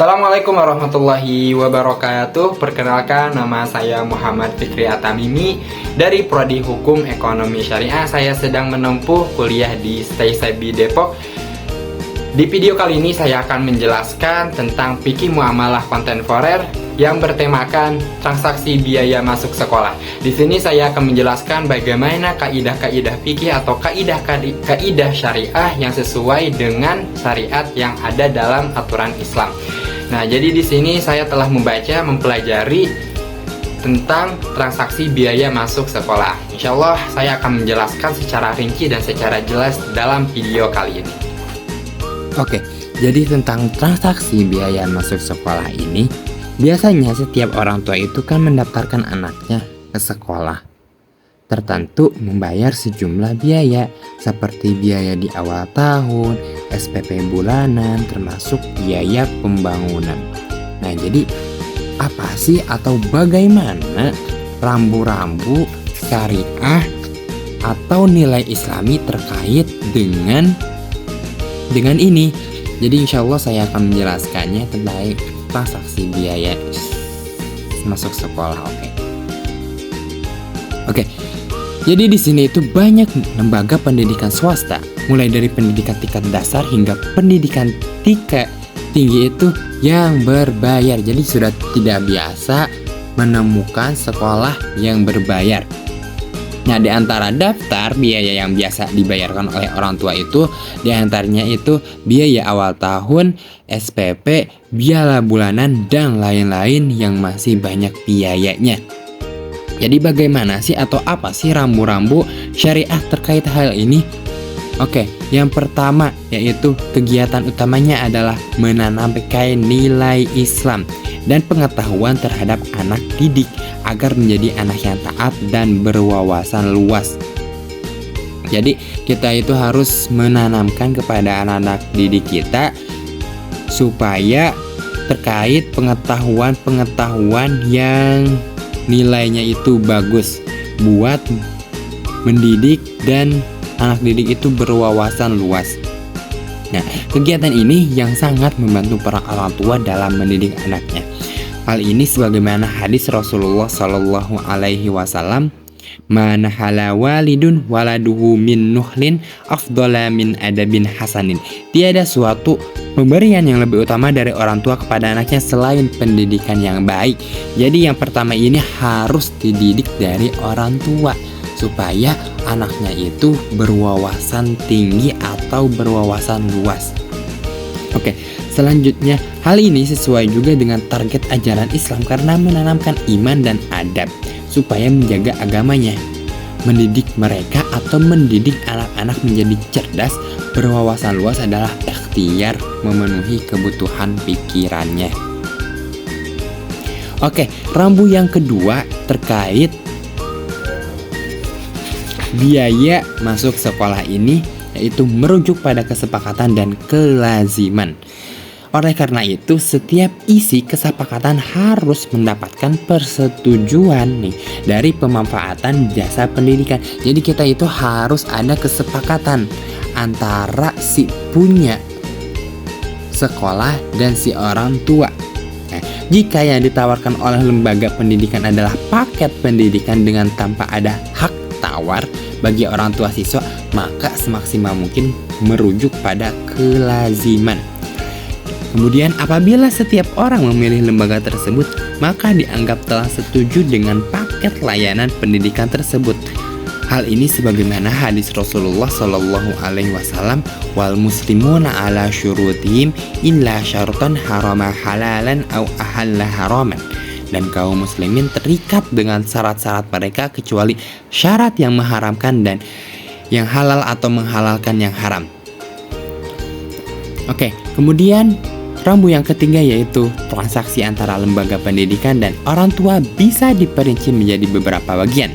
Assalamualaikum warahmatullahi wabarakatuh. Perkenalkan, nama saya Muhammad Fikri Atamimi dari Prodi Hukum Ekonomi Syariah. Saya sedang menempuh kuliah di STAI Depok. Di video kali ini saya akan menjelaskan tentang fikih muamalah kontemporer yang bertemakan transaksi biaya masuk sekolah. Di sini saya akan menjelaskan bagaimana kaidah-kaidah fikih atau kaidah syariah yang sesuai dengan syariat yang ada dalam aturan Islam. Nah, jadi di sini saya telah mempelajari tentang transaksi biaya masuk sekolah. Insya Allah saya akan menjelaskan secara rinci dan secara jelas dalam video kali ini. Oke, jadi tentang transaksi biaya masuk sekolah ini, biasanya setiap orang tua itu kan mendaftarkan anaknya ke sekolah tertentu membayar sejumlah biaya seperti biaya di awal tahun, SPP bulanan, termasuk biaya pembangunan. Nah, jadi apa sih atau bagaimana rambu-rambu syariah atau nilai Islami terkait dengan ini? Jadi insya Allah saya akan menjelaskannya tentang transaksi biaya masuk sekolah. Oke. Jadi di sini itu banyak lembaga pendidikan swasta, mulai dari pendidikan tingkat dasar hingga pendidikan tingkat tinggi itu yang berbayar. Jadi sudah tidak biasa menemukan sekolah yang berbayar. Nah, di antara daftar biaya yang biasa dibayarkan oleh orang tua itu, di antaranya itu biaya awal tahun, SPP, biaya bulanan, dan lain-lain yang masih banyak biayanya. Jadi bagaimana sih atau apa sih rambu-rambu syariah terkait hal ini? Oke, yang pertama yaitu kegiatan utamanya adalah menanamkan nilai Islam dan pengetahuan terhadap anak didik agar menjadi anak yang taat dan berwawasan luas. Jadi kita itu harus menanamkan kepada anak-anak didik kita supaya terkait pengetahuan yang nilainya itu bagus buat mendidik dan anak didik itu berwawasan luas. Nah, kegiatan ini yang sangat membantu para orang tua dalam mendidik anaknya. Hal ini sebagaimana hadis Rasulullah Shallallahu Alaihi Wasallam, "Man hala walidun waladuhu min nuhlin afdala min adabin hasanin." Tiada suatu pemberian yang lebih utama dari orang tua kepada anaknya selain pendidikan yang baik. Jadi yang pertama ini harus dididik dari orang tua supaya anaknya itu berwawasan tinggi atau berwawasan luas. Oke, selanjutnya hal ini sesuai juga dengan target ajaran Islam karena menanamkan iman dan adab supaya menjaga agamanya. Mendidik mereka atau mendidik anak-anak menjadi cerdas, berwawasan luas adalah ikhtiar memenuhi kebutuhan pikirannya. Oke, rambu yang kedua terkait biaya masuk sekolah ini yaitu merujuk pada kesepakatan dan kelaziman. Oleh karena itu, setiap isi kesepakatan harus mendapatkan persetujuan dari pemanfaatan jasa pendidikan. Jadi kita itu harus ada kesepakatan antara si punya sekolah dan si orang tua. Nah, jika yang ditawarkan oleh lembaga pendidikan adalah paket pendidikan dengan tanpa ada hak tawar bagi orang tua siswa, maka semaksimal mungkin merujuk pada kelaziman. Kemudian apabila setiap orang memilih lembaga tersebut, maka dianggap telah setuju dengan paket layanan pendidikan tersebut. Hal ini sebagaimana hadis Rasulullah Shallallahu Alaihi Wasallam, "Wal muslimuna ala syurutihim illa syaratan harama halalan au ahalla haraman." Dan kaum muslimin terikat dengan syarat-syarat mereka kecuali syarat yang mengharamkan dan yang halal atau menghalalkan yang haram. Oke, kemudian rambu yang ketiga yaitu transaksi antara lembaga pendidikan dan orang tua bisa diperinci menjadi beberapa bagian.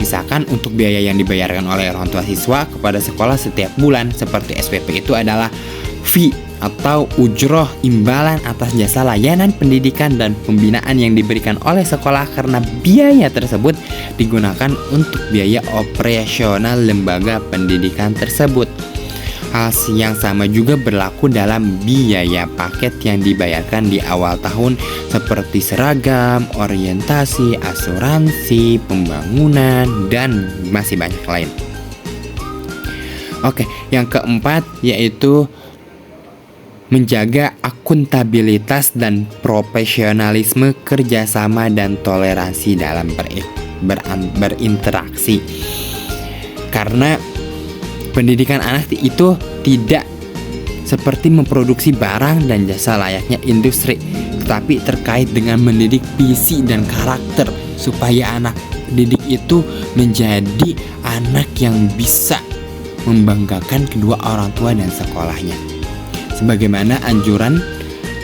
Misalkan untuk biaya yang dibayarkan oleh orang tua siswa kepada sekolah setiap bulan seperti SPP itu adalah fee atau ujroh imbalan atas jasa layanan pendidikan dan pembinaan yang diberikan oleh sekolah karena biaya tersebut digunakan untuk biaya operasional lembaga pendidikan tersebut. Hal yang sama juga berlaku dalam biaya paket yang dibayarkan di awal tahun seperti seragam, orientasi, asuransi, pembangunan, dan masih banyak lain. Oke, yang keempat yaitu menjaga akuntabilitas dan profesionalisme, kerjasama, dan toleransi dalam berinteraksi. Karena pendidikan anak itu tidak seperti memproduksi barang dan jasa layaknya industri, tetapi terkait dengan mendidik visi dan karakter supaya anak didik itu menjadi anak yang bisa membanggakan kedua orang tua dan sekolahnya. Sebagaimana anjuran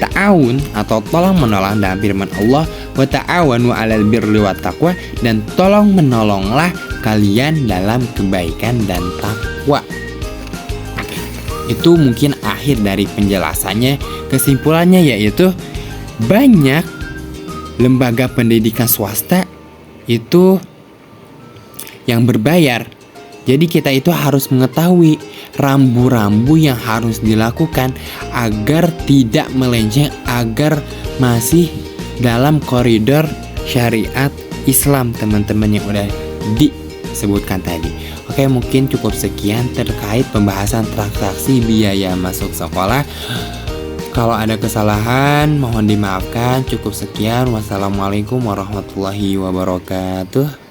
ta'awun atau tolong menolong dalam firman Allah, wa ta'awanu 'alal birri wat taqwa, dan tolong menolonglah kalian dalam kebaikan dan takwa. Itu mungkin akhir dari penjelasannya. Kesimpulannya yaitu banyak lembaga pendidikan swasta itu yang berbayar. Jadi kita itu harus mengetahui rambu-rambu yang harus dilakukan agar tidak melenceng, agar masih dalam koridor syariat Islam, teman-teman yang udah disebutkan tadi. Oke, mungkin cukup sekian terkait pembahasan transaksi biaya masuk sekolah. Kalau ada kesalahan mohon dimaafkan. Cukup sekian. Wassalamualaikum warahmatullahi wabarakatuh.